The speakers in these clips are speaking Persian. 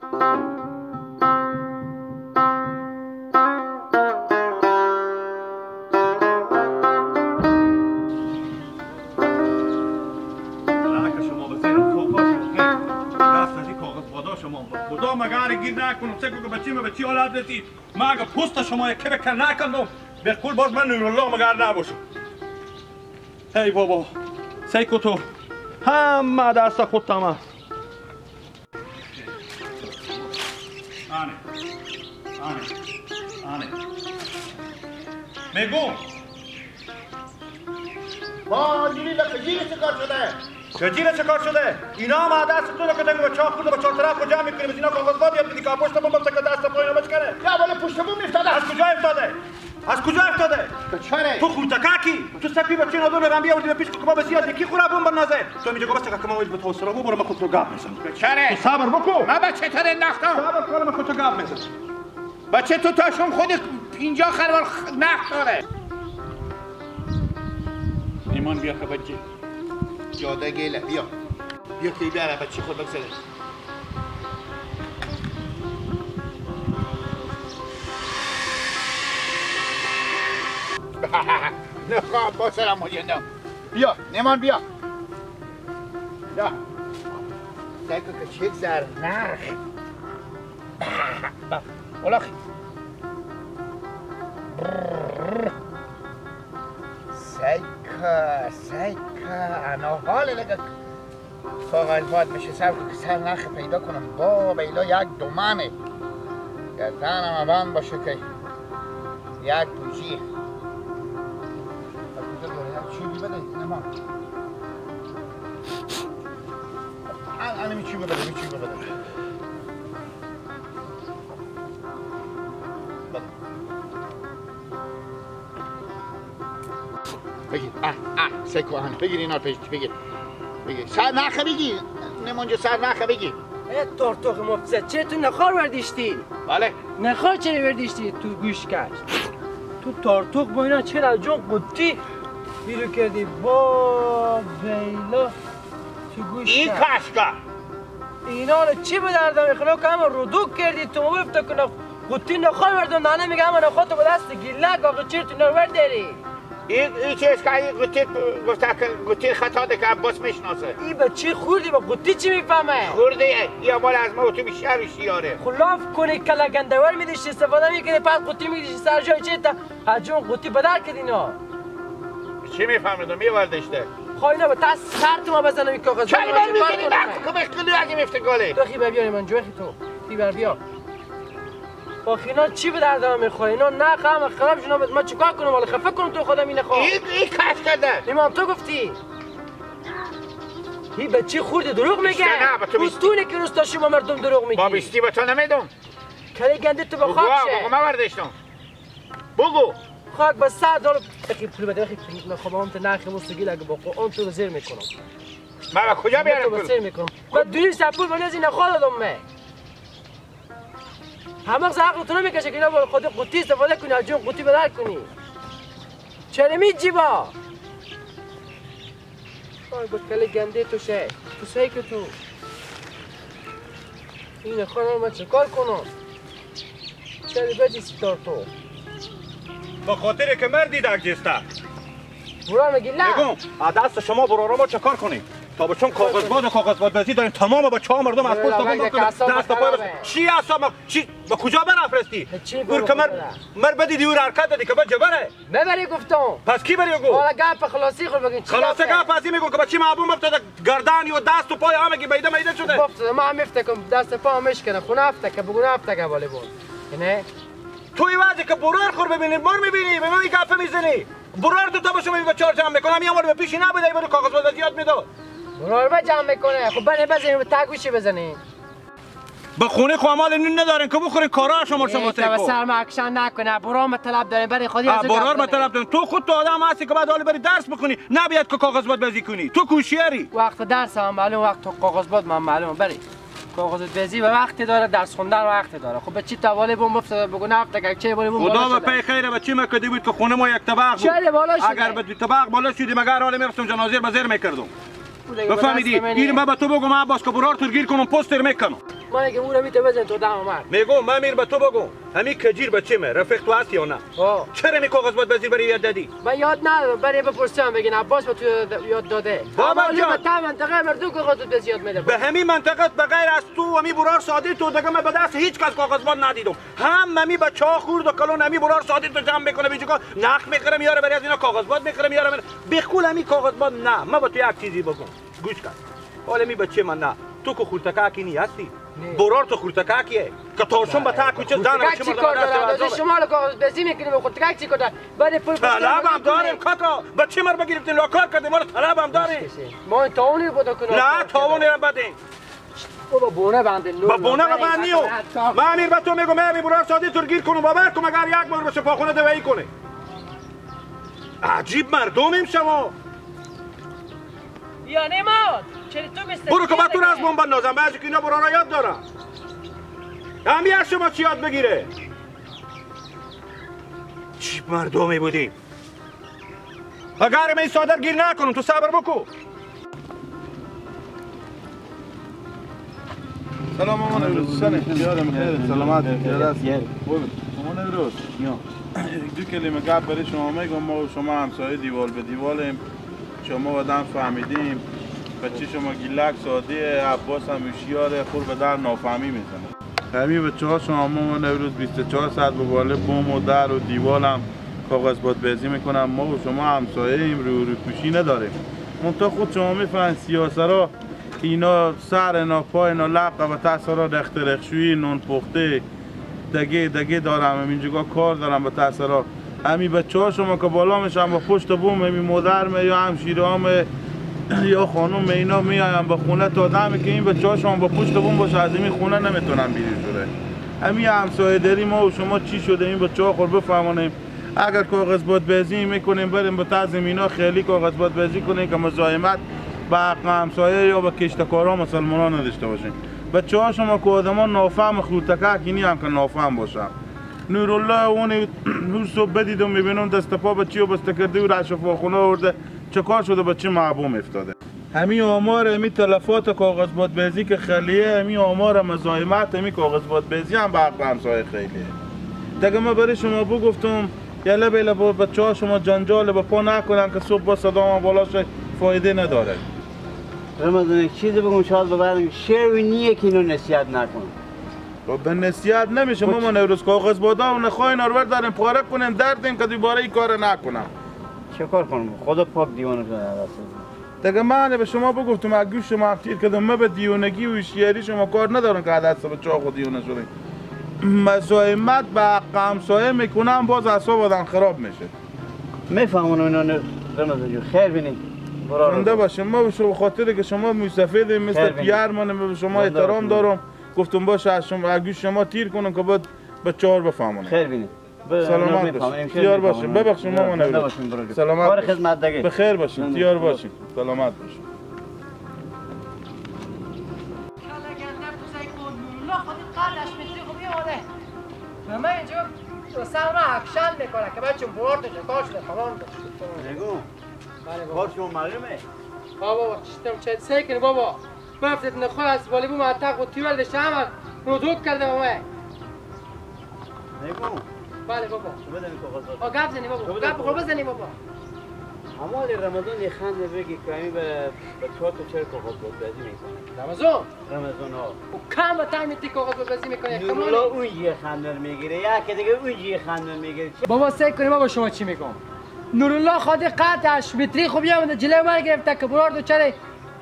خدا مگر گیر نکنم چه که بچی ما بچی اولاد رسید ما اگه پوست شما یک بکر نکندم بالکل باز من نورالله مگر نباشم. ای بابا سیکو تو همه دست خود تمام. آنه میگم با جیلی کجیره چه کار شده؟ کجیره چه کار شده؟ اینا هم دست تو رو کدنگ با چاق خود با چهار طرف رو جمع میکنیم. اینا کاغذباد یاد بدی که پشت بوم بمسه که دست پایین رو بچکنه. یا بالا پشت بوم افتاده. از کجا افتاده؟ از کجا افتاده؟ چره؟ تو خوتکاکی تو سپی بچه ندور رو بیا بودی به پیش که کباب بسیار یکی خورا بوم بنازه. تو میگه گفت که ما به تو سر بو برو ما خود رو گاب میزنم. چره؟ تو صبر بکن. ما بچه تر انداختم. صبر کن ما خود رو گاب میزنم. بچه تو تاشون خود 50 خروار نخ داره. ایمان بیا که بچه. جاده گله بیا. بیا که بیاره بچه خود بگذاره. نخواه با سرم مجندم. بیا نمان بیا. بیا. دیگه که چیک زر نخ. اولاخی. سیکا انا حال لگه کاغذباد بشه سر که سر نخ پیدا کنم با بیلا یک دومنه گردنم بند باشه که یک بوجی چی بده نمان چی بده بگیر سیکو بگیر اینا بگیر سر نخه بگیر نمونجا سر نخه بگیر تورتوق مفسد چه تو نخار وردیشتی؟ بله نخار چرا وردیشتی تو گوش کش تو تورتوق با اینا چرا جون قطی بیرو کردی با بیلا تو گوش این کشکا اینا رو چی به دردم میخواه که همه رودوک کردی تو ما بفته کنه قطی نخار وردن نانه میگه همه نخواه تو با دست گیلک آقا چرا تو نرور داری این چیز که این گفته که گوتی خطا ده که عباس میشناسه این بچه خوردی با قطی چی میفهمه؟ خورده یا مال از ما و تو بیشتر یاره خلاف کنی کلا گندور میدیشی استفاده میکنی پس قطی میدیشی سر جای چه تا هجون قطی بدر کردی اینا چی میفهمیدم میوردشته خواه اینا به تست سرت ما بزنم این کاغذ چایی من میکنی نکو که بخیلی اگه میفتگاله تو خیبر بیاری من جوی تو خیبر بیا با اینا چی به دردم میخوره اینا نه خواهم خراب شنا ما چیکار کنم ولی خفه کنم تو خودم اینه خواه این کش کرده ایمان تو گفتی این بچه خورده دروغ میگه روستونه که روستا شما مردم دروغ میگی با بیستی به تو نمیدم کلی گنده تو به خاک شه بگو ما بردشتم بگو خاک با $100 بخی پول بده بخی پول من خواه هم نرخ مستقیل اگه با قرآن تو رو زیر میکنم من با کجا بیارم پول؟ زیر میکنم من 200 پول من از این نخواه دادم من همه عقل تو نمیکشه که اینا با خود قطی استفاده کنی از جون قطی بدر کنی چرا میجی با آی با کلی گنده تو شه تو سهی که تو این خانم من چکار کنم چرا بجی ستار تو با خاطر که مردی دکجسته برای مگی نه بگم دست شما برارا ما چکار کنیم تا بچون کاغذباد بازی داریم تمام با چهار مردم از پشت بوم دست پای چی اصلا چی با کجا برافرستی گور کمر مر بدی دیور حرکت دادی که بچه بره ببری گفتم پس کی بری گو حالا گپ خلاصی خود بگین خلاصه گپ ازی میگم که بچی معبوم افتاد گردن و دست و پای همگی میده شده افتاد ما هم افتکم دست پا مشکنه خونه افتکه بگو افتکه والی بود نه توی وقتی که برار خور ببینی مر میبینی به من گپ میزنی برار تو تا بشم به چهار جمع میکنم یه مورد پیشی نبوده برو کاغذ یاد میداد برار با جمع میکنه خب بنه بزنیم تگوشی بزنیم به خونه خو مال نون ندارن که بخورین کارا شما تو سرم اکشن نکنه برار مطلب داره برای خودی از برار مطلب داره تو خود تو آدم هستی که بعد حالا بری درس بخونی نباید که کاغذباد بازی کنی تو کوشیری وقت درس هم معلوم وقت کاغذباد من معلومه بری کاغذ بازی و وقتی داره درس خوندن وقتی داره خب بچی تا والی بوم افتاد بگو نفت که چه والی بوم خدا به پی خیره بچی مکدی بود که خونه ما یک طبق بود اگر به طبق بالا شدیم اگر حال میرفتم جنازه بازیر میکردم بفهمیدی این ما به تو بگم عباس که برار ترگیر کنم پوستر میکنم من اگه اون رو میته بزن تو دم من میگم من میر به تو بگم همین کجیر بچه مه رفیق تو هست یا نه چرا می کاغذ باید بزیر برای یاد دادی من یاد ندادم برای بپرسم بگین عباس به تو یاد داده بابا جان به تا منطقه مردو کاغذ بزیر یاد میده به همین منطقه بغیر از تو و می برار ساده تو دیگه من به دست هیچ کس کاغذ باید ندیدم هم می بچه ها خورد و کلون همی برار ساده تو جمع میکنه بیچاره نخ میخره میاره برای از اینا کاغذ باید میخره میاره بخول همی کاغذ باید نه من به تو یک چیزی بگم گوش کن حالا می بچه من نه تو که خورتکاکی نی هستی برار تو خورتکاکیه که تاشون به تا کوچه زن چی کار داره شما کاغذ بزیر میکنیم خورتکاک چی کار بعد پول طلبم داریم کاکا بچه مر بگیرید لاکار کردیم ما طلبم داریم ما تاونی بوده کنم نه تاونی رو بدین بابا بونه بنده با بونه ببندیو من امیر به تو میگم من برار سادی تو گیر کنم بابا تو مگر یک بار بشه پاخونه دوایی کنه عجیب مردمیم شما یا نماد چرا تو بسته برو که با تو از بمب بندازم بعضی که اینا برارا یاد دارم همین از شما چی یاد بگیره چی مردمی بودیم اگر من صادر گیر نکنم تو صبر بکو سلام مامان امروز سنه بیارم خیر سلامت مامان امروز دو کلمه گپ برای شما میگم ما و شما همسایه دیوار به دیواریم شما آدم فهمیدیم بچه شما گیلک ساده عباس هم هوشیاره خور به در نافهمی میزنه همین بچه ها شما مامان امروز 24 ساعت به بالا بوم و در و دیوار هم کاغذ باد بازی میکنم ما و شما همسایه ایم رو پوشی نداریم منتها خود شما میفهمین سیاسرا اینا سر اینا پای اینا لقه و تاثیرا رخت رخشویی نون پخته دگه دارم اینجا کار دارم به تاثیرا همین بچه ها شما که بالا میشن با پشت بوم همین مادر یا همشیره یا خانم اینا میایم به خونه تا دمی که این بچه ها شما با پشت بوم باشه از این خونه نمیتونن بیرون شده همین همسایه داری ما و شما چی شده این بچه ها خور بفهمونیم اگر کاغذ باد بازی میکنیم بریم به تا زمینا خیلی کاغذ باد بازی کنیم که مزاحمت با همسایه یا با کشتکارا مسلمانان نداشته باشیم بچه ها شما که آدمان نافهم خورتکک اینی هم که نافهم باشم نورالله اون روز صبح بدیدم میبینم دست پا بچی رو بسته کرده و رشفا خونه آورده چه کار شده بچه معبوم افتاده همین آمار همین تلفات کاغذ باد بازی که خیلیه همین آمار مزاحمت همین کاغذ باد بازی هم به حق همسایه خیلیه دیگه ما برای شما بگفتم یله بیله با بچه ها شما جنجال با پا نکنن که صبح با صدام بالاش فایده نداره رمضان یک چیزی بگم شاید ببرم شعر نیه که اینو نصیحت نکنم خب به نصیحت نمیشه ما نوروز کاغذ بادا و نخواهین آرور داریم پاره کنیم دردیم که دوباره این کار نکنم چه کار کنم خدا پاک دیوانه کنه دیگه من به شما بگفتم اگه شما تیر کردم من به دیونگی و شیری شما کار ندارم که عدد به چاق و دیونه شدیم مزاحمت به حق همسایه میکنم باز اعصاب آدم خراب میشه میفهمون اینا رمضان جون خیر بینید زنده باشیم ما به شما خاطر که شما موسفیدیم مثل پیار من به شما احترام دارم گفتم باشه از شما اگه شما تیر کنم که بعد بچه ها بفهمونم خیر بینید سلامت باشین تیار باشین ببخشید ما نمیدونم سلامت کار خدمت دیگه بخیر باشین تیار باشین سلامت باشین من اینجا سونا اکشن میکنه که بچه برد کار شده تمام نگو کار شما معلومه بابا چیستم چه سیکنی بابا بفتید نخواه از والی بوم اتاق و تیول داشته همه ردود کرده بابا نگو بله بابا بده این کاغذ گپ زنی بابا گپ بخور بزنی بابا اما رمضان یه خنده بگی که همین به چهار تا چهار کاغذ بازی میکنه رمضان ها و کم تایمی تی کاغذ بازی میکنه نورولا اون یه خنده میگیره یا که دیگه اون یه خنده میگیره بابا سعی کنیم بابا شما چی میگم نورالله خود قطعش متری خوب یه جلوی من گرفته که برار دو چره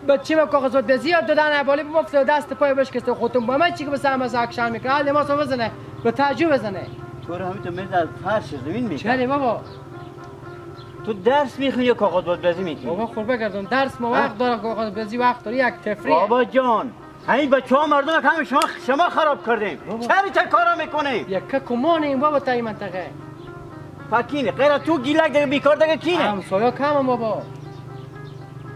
بچه ما کاغذ بازی یاد دادن عبالی به مفت دست پای بشکسته خودتون با من چی که مثلا از اکشن میکنه حال ما سو بزنه به تعجب بزنه تو رو همین تو میز از فرش زمین میکنه چله بابا تو درس میخونی یا کاغذ بازی میکنی بابا خور بگردون درس ما وقت دارم کاغذ بازی وقت داری یک تفریح بابا جان همین بچه ها مردم همه شما خراب کردیم چه کارا میکنی یک کمانیم بابا تا این منطقه فکینه غیر تو گیلک دیگه بیکار دیگه کینه همسایا کمم بابا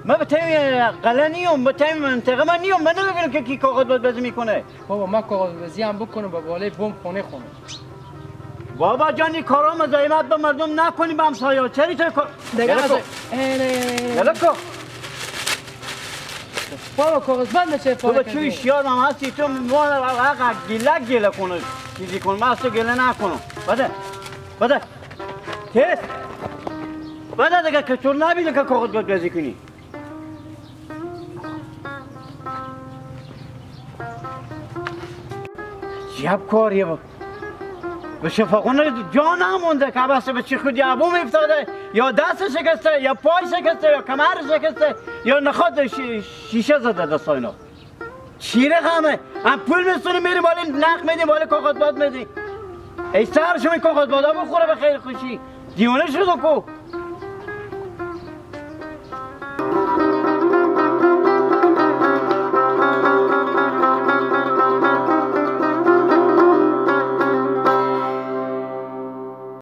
من به تیم قله نیم به تیم منطقه من نیم من نمیبینم که کی کاغذ بازی میکنه بابا من کاغذ بازی هم بکنم با بالای بم خونه خونه بابا جان این کارا مزاحمت به مردم نکنی به همسایا چری تو کار دیگه یلا کو بابا کاغذ بند چه تو فایده به چه اشیار هم هستی تو واقعا گله کنه چیزی کن من از تو گله نکنم بده تست بده دیگه که تو نبینه که کاغذ گود بازی کنی جب کاریه با به شفاخونه جا نمونده که بسته به چی خودی عبوم افتاده یا دست شکسته یا پای شکسته یا کمر شکسته یا نخواد شیشه زده دست اینا چی رقمه؟ هم پول میستونی میری بالی نخ میدی بالی کاغذ باد میدی ای سر شما کاغذ بادا بخوره به خیلی خوشی دیونه شده کو